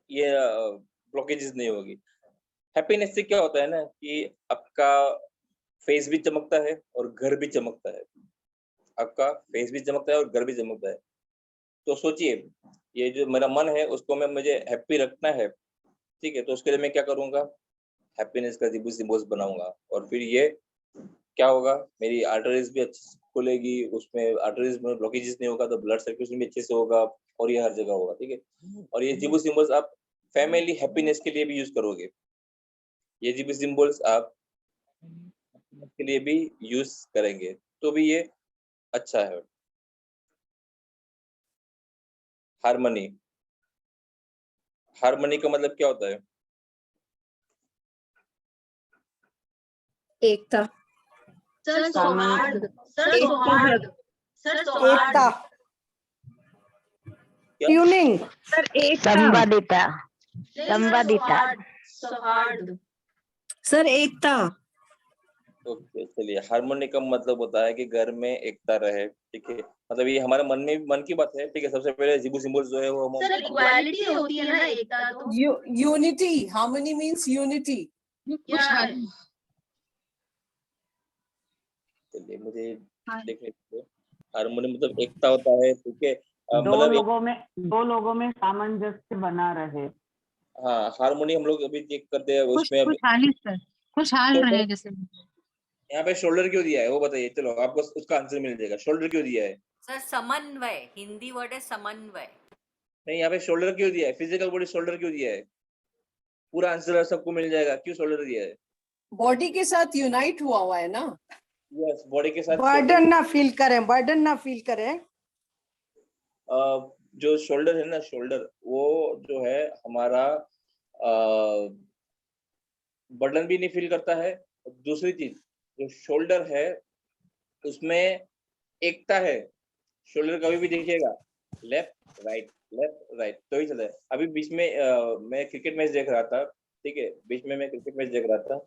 ये ब्लॉकेजेस नहीं होगी। हैप्पीनेस से क्या होता है ना कि आपका फेस भी चमकता है और घर भी चमकता है, आपका फेस भी चमकता है और घर भी चमकता है। तो सोचिए, ये जो मेरा मन है उसको मुझे हैप्पी रखना है, ठीक है, तो उसके लिए मैं क्या करूंगा? हैप्पीनेस का जिबू सिंबल्स बनाऊंगा और फिर ये क्या होगा, मेरी आर्टरीज भी अच्छी खुलेगी, उसमें आर्टरीज में ब्लॉकेजेस नहीं होगा तो ब्लड सर्कुलेशन भी अच्छे से होगा और ये हर जगह होगा, ठीक है। और ये जिबू सिंबल्स आप फैमिली हैप्पीनेस के लिए भी यूज करोगे, ये जिबू सिंबल्स आप के लिए भी यूज करेंगे तो भी ये अच्छा है। हार्मनी, हार्मनी का मतलब क्या होता है? एकता। सर सौहार्द, सर सौहार्द, सर एकता, क्या? ट्यूनिंग, सर एकता, संवादिता, संवादिता, सौहार्द, सर एकता। ओके, चलिए, हार्मोनी का मतलब होता है कि घर में एकता रहे, ठीक है, मतलब ये हमारे मन की बात है, ठीक है। सबसे पहले जिबू सिंबल्स जो है वो हम सर इक्वालिटी होती है ना एकता तो। Unity, harmony means unity. खुशहाली। चलिए मुझे देखने दीजिए। हार्मोनी मतलब एकता होता है, ठीक है, दो मतलब लोगों में सामंजस्य बना रहे। हाँ, हार्मोनी हम लोग अभी चेक करते हैं उसमें। खुशहाली सर, खुशहाल रहे जैसे। यहाँ पे शोल्डर क्यों दिया है वो बताइए, चलो आपको उसका आंसर मिल जाएगा। शोल्डर क्यों दिया है? सर समन्वय, हिंदी वर्ड है समन्वय। नहीं, यहाँ पे शोल्डर क्यों दिया है? फिजिकल बॉडी शोल्डर क्यों दिया है? पूरा आंसर सबको मिल जाएगा, क्यों शोल्डर दिया है? बॉडी के साथ यूनाइट हुआ है ना। यस, बॉडी के साथ बर्डन ना फील करें, बर्डन ना फील करें। जो शोल्डर है ना, शोल्डर वो जो है हमारा बर्डन भी नहीं फील करता है। दूसरी चीज, जो शोल्डर है उसमें एकता है। शोल्डर कभी भी देखिएगा लेफ्ट राइट तो ही चलता है। अभी बीच में मैं क्रिकेट मैच देख रहा था, ठीक है, बीच में मैं क्रिकेट मैच देख रहा था,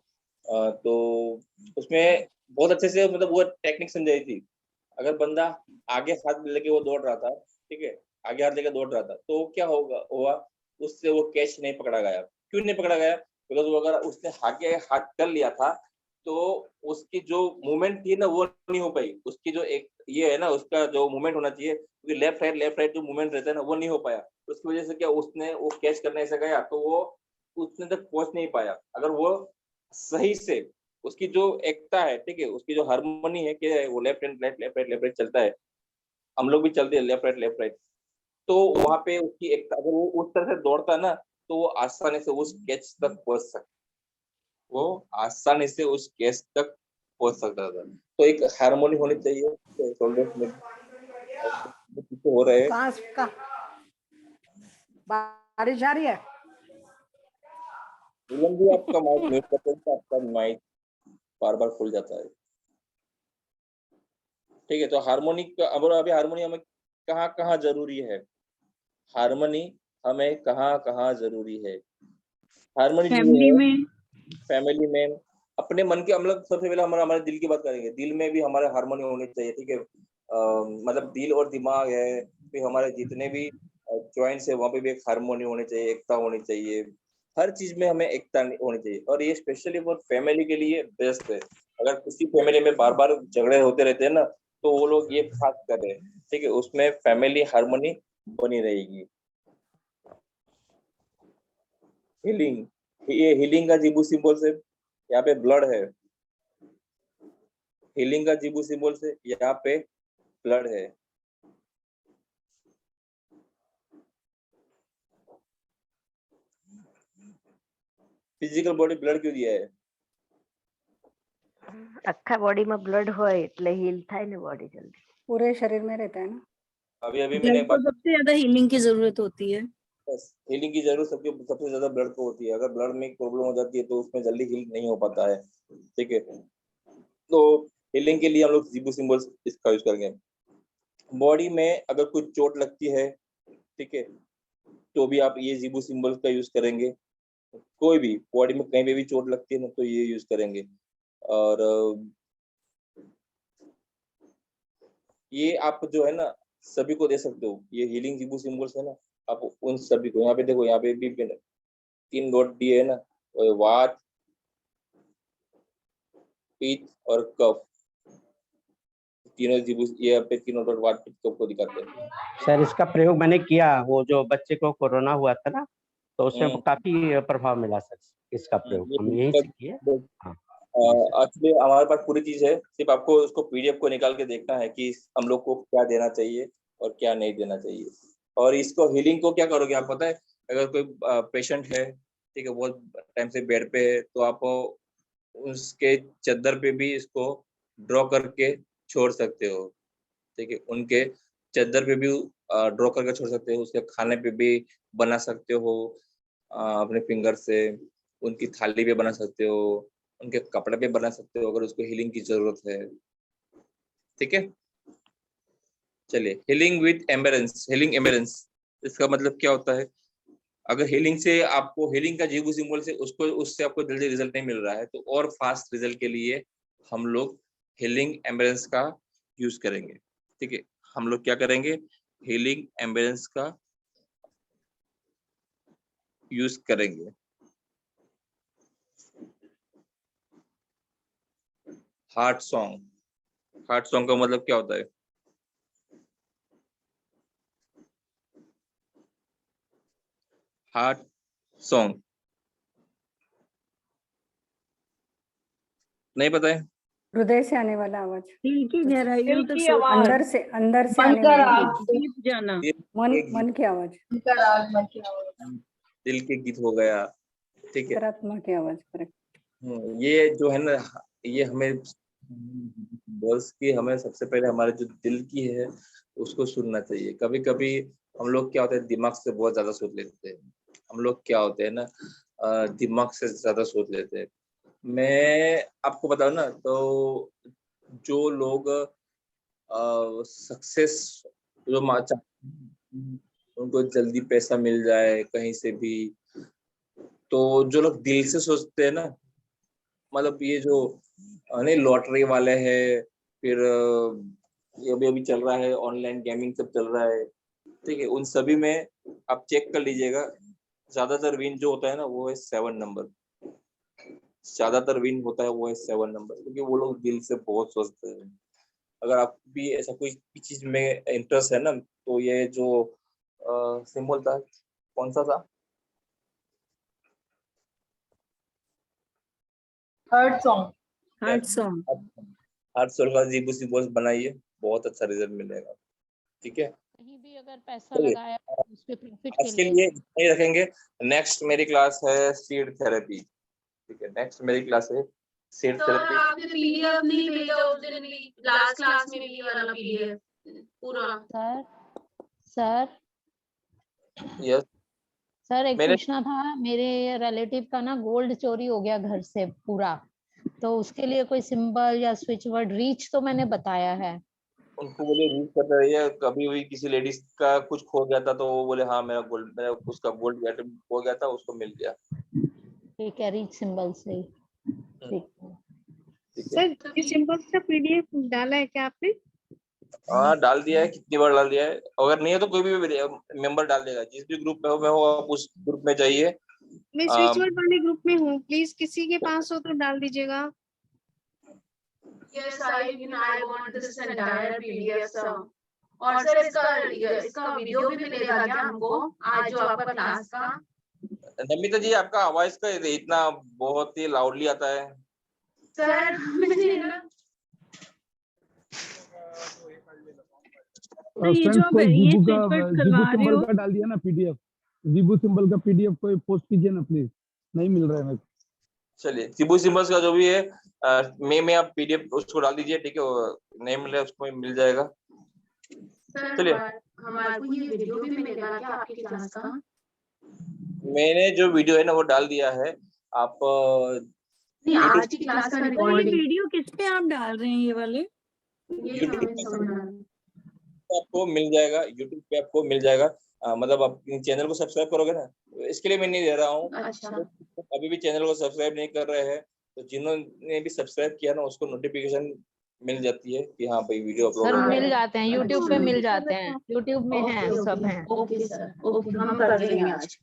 तो उसमें बहुत अच्छे से मतलब वो टेक्निक समझाई थी। अगर बंदा आगे हाथ लेके वो दौड़ रहा था, ठीक है, आगे हाथ लेके दौड़ रहा था, तो क्या हुआ, उससे वो कैच नहीं पकड़ा गया। क्यों नहीं पकड़ा गया? बिकॉज वो अगर उसने आगे हाथ कर लिया था तो उसकी जो मूवमेंट थी ना वो नहीं हो पाई। उसकी जो एक ये है ना, उसका जो मूवमेंट होना चाहिए, क्योंकि लेफ्ट राइट जो मूवमेंट रहता है ना वो नहीं हो पाया। तो उसकी वजह से क्या, उसने वो कैच करने से गया तो वो उतने तक पहुंच नहीं पाया। अगर वो सही से उसकी जो एकता है, ठीक है, उसकी जो हारमोनी है कि वो लेफ्ट एंड लेफ्ट राइट चलता है, हम लोग भी चलते हैं लेफ्ट राइट, तो वहां पे उसकी एकता, अगर वो उस तरह से दौड़ता ना तो वो आसानी से उस कैच तक पहुंच सकता, वो आसानी से उस कैच तक पहुंच सकता था। तो एक हारमोनी होनी चाहिए शोल्डर्स में, पीछे हो रहे हैं। कहाँ बारिश आ रही है? विलन भी आपका माइक म्यूट करते हैं तो आपका माइक बार बार खुल जाता है। ठीक है, तो हारमोनी का अब अभी हारमोनी हमें कहाँ कहाँ जरूरी है, हारमोनी हमें कहाँ कहाँ जरूरी है। हारमोनी फैमिली जो है में, फैमिली में, अपने मन के, हम लोग सबसे पहले हमारा हमारे दिल की बात करेंगे। दिल में भी हमारे हारमोनी होनी चाहिए, ठीक है। मतलब दिल और दिमाग है, फिर हमारे जितने भी जॉइंट्स है वहाँ पे भी एक हारमोनी होनी चाहिए, एकता होनी चाहिए। हर चीज में हमें एकता होनी चाहिए, और ये स्पेशली फॉर फैमिली के लिए बेस्ट है। अगर किसी फैमिली में बार बार झगड़े होते रहते हैं ना, तो वो लोग ये खास कर रहे हैं, ठीक है, उसमें फैमिली हारमोनी बनी रहेगी। हीलिंग, ये हीलिंग का जीबू सिंबल से यहाँ पे ब्लड है। हीलिंग का जीबू सिंबल से यहाँ पे ब्लड है। फिजिकल बॉडी ब्लड क्यों दिया है? આખા બોડીમાં બ્લડ હોય એટલે હીલ થાય ને બોડી જલ્દી. पूरे शरीर में रहता है ना। अभी अभी मैंने ब्लड को सबसे ज्यादा हीलिंग की जरूरत होती है। हीलिंग की जरूरत सबसे ज्यादा ब्लड को होती है। अगर ब्लड में प्रॉब्लम हो जाती है तो उसमें जल्दी हील नहीं हो पाता है, ठीक है। तो हीलिंग के लिए हम लोग जीबू सिंबल्स इसका यूज करेंगे। बॉडी में अगर कुछ चोट लगती है, ठीक है, तो भी आप ये जीबू सिंबल्स का यूज करेंगे। कोई भी बॉडी में कहीं पे भी चोट लगती है ना तो ये यूज करेंगे। और ये आप जो है ना सभी को दे सकते हो, ये हीलिंग जीबू सिंबल्स है ना, आप उन सभी को, यहाँ पे देखो, यहाँ पे भी 3 डॉट दिए है ना, वात, पित्त और कफ, तीनों जीबू, ये पे तीनों डॉट वात, पित्त, कफ को दिखाते हैं। सर इसका प्रयोग मैंने किया, वो जो बच्चे को कोरोना हुआ था ना, तो उसमें काफी प्रभाव मिला सर इसका प्रयोग, हम यही से किए। एक्चुअली हमारे पास पूरी चीज है, सिर्फ आपको उसको पीडीएफ को निकाल के देखना है कि हम लोग को क्या देना चाहिए और क्या नहीं देना चाहिए। और इसको हीलिंग को क्या करोगे आप पता है, अगर कोई पेशेंट है, ठीक है, बहुत टाइम से बेड पे है, तो आप उसके चद्दर पे भी इसको ड्रॉ करके छोड़ सकते हो, ठीक है, उनके चद्दर पे भी ड्रॉ करके छोड़ सकते हो, उसके खाने पे भी बना सकते हो, अपने फिंगर से उनकी थाली पे बना सकते हो, उनके कपड़े पे बना सकते हो, अगर उसको हीलिंग की जरूरत है, ठीक है। चलिए, हीलिंग विद एम्बरेंस। हीलिंग एम्बरेंस इसका मतलब क्या होता है? अगर हीलिंग से आपको, हीलिंग का जीबू सिंबल से उसको, उससे आपको जल्दी रिजल्ट नहीं मिल रहा है, तो और फास्ट रिजल्ट के लिए हम लोग हीलिंग एम्बरेंस का यूज करेंगे, ठीक है। हम लोग क्या करेंगे? हीलिंग एम्बरेंस का यूज करेंगे। हार्ट सॉन्ग, हार्ट सॉन्ग का मतलब क्या होता है? हार्ट सॉन्ग नहीं पता है? हृदय से आने वाला आवाज, दिल की गहराइयों दिल तक की सोच आवाज, अंदर से मन आने का वाला राग, आवाज, डीप जाना। मन की आवाज, मन का राग, मन की आवाज, दिल के गीत हो गया, ठीक है। अंतरात्मा की आवाज, करेक्ट। ये जो है ना, ये हमें बॉस की, हमें सबसे पहले हमारे जो दिल की है उसको सुनना चाहिए। कभी कभी हम लोग क्या होता है, दिमाग से बहुत ज्यादा सोच लेते हैं। हम लोग क्या होते हैं ना, दिमाग से ज्यादा सोच लेते हैं। मैं आपको बताऊं ना, तो जो लोग सक्सेस जो उनको जल्दी पैसा मिल जाए कहीं से भी, तो जो लोग दिल से सोचते हैं ना, मतलब ये जो नहीं लॉटरी वाले हैं, फिर ये अभी अभी चल रहा है ऑनलाइन गेमिंग सब चल रहा है, ठीक है, उन सभी में आप चेक कर लीजिएगा, ज्यादातर विन जो होता है ना वो है 7 नंबर। ज्यादातर विन होता है वो है 7 नंबर, क्योंकि वो लोग दिल से बहुत सोचते हैं। अगर आप भी ऐसा कोई भी चीज में इंटरेस्ट है ना, तो ये जो सिंबल था, कौन सा था? Third song. Heart song. Heart soul का जीबू सिंबल्स बनाइए, बहुत अच्छा रिजल्ट मिलेगा। ठीक है, कहीं भी अगर पैसा चलिए, लगाया तो उस पे प्रॉफिट के आज के लिए लिए इतना ही रखेंगे। नेक्स्ट मेरी क्लास है सीड थेरेपी। ठीक है, नेक्स्ट मेरी क्लास है सीड सर थेरेपी। आपने पीडीएफ नहीं भेजा उस दिन भी, लास्ट क्लास में भी वाला पीडीएफ पूरा। सर यस, सर एक मैंने पूछना था, मेरे रिलेटिव का ना गोल्ड चोरी हो गया घर से पूरा, तो उसके लिए कोई सिंबल या स्विच वर्ड रीच तो मैंने बताया है। उनको बोले रीच कर रही है। कभी भी किसी लेडीज का कुछ खो गया था तो वो बोले हाँ मेरा उसका गोल्ड आइटम खो गया था, उसको मिल गया। ठीक है, रीच सिंबल से। ठीक है, सर ये सिंबल्स का पीडीएफ डाला है क्या आपने? हाँ डाल दिया है, कितनी बार डाल दिया है। अगर नहीं है तो कोई भी मेंबर डाल देगा, जिस भी ग्रुप में हो आप उस ग्रुप में जाइए। मैं स्विच वर्ड वाले ग्रुप में हूँ, प्लीज किसी के पास हो तो डाल दीजिएगा। Yes, I want this entire PDF sir. और सर इसका वीडियो भी मिलेगा क्या हमको आज जो आपका क्लास का? नमिता जी, आपका आवाज का इतना बहुत ही लाउडली आता है। सर फ्रेंड्स कोई जीबू सिंबल का डाल दिया ना पीडीएफ, जीबू सिंबल का पीडीएफ कोई पोस्ट कीजिए ना प्लीज, नहीं मिल रहा है मेरे को। चलिए, जीबू सिंबल्स का जो भी है में आप पीडीएफ उसको डाल दीजिए। ठीक है, नहीं मिल रहा है उसको मिल जाएगा। चलिए, हमारे को ये वीडियो भी मिलेगा क्या आपकी क्लास का? मैंने जो वीडियो है ना वो डाल दिया है। आप नहीं, आज की क्लास का रिकॉर्डिंग वीडियो किस पे आप डाल रहे हैं ये वाले? ये हमें समझ आ रहा है। आपको मिल जाएगा, यूट्यूब पे आपको मिल जाएगा। मतलब आप चैनल को सब्सक्राइब करोगे ना, इसके लिए मैं नहीं दे रहा हूँ। अच्छा। अभी भी चैनल को सब्सक्राइब नहीं कर रहे हैं तो जिन्होंने भी सब्सक्राइब किया ना उसको नोटिफिकेशन मिल जाती है कि हाँ भाई वीडियो अपलोड सर हो मिल गया। जाते हैं, यूट्यूब पे मिल जाते हैं, यूट्यूब में है, सब है। ओके सर, ओके हम कर देंगे आज।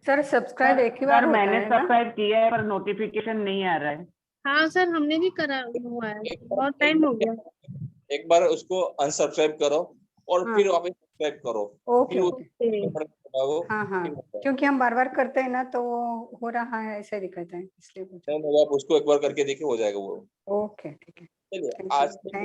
सर सब्सक्राइब एक ही बार होता मैंने है ना? सब्सक्राइब किया है पर नोटिफिकेशन नहीं आ रहा है। हाँ सर हमने भी करा हुआ है, बहुत टाइम हो गया। एक बार उसको अनसब्सक्राइब करो और हाँ। फिर वापस सब्सक्राइब करो। Okay okay. दबाओ। हाँ हाँ, क्योंकि हम बार बार करते हैं ना तो वो हो रहा है ऐसे दिखाता है, इसलिए पूछा। नहीं, आप उसको एक बार करके देखिए, हो जाएगा वो। ओके ठीक है। चलिए, Thank you. आज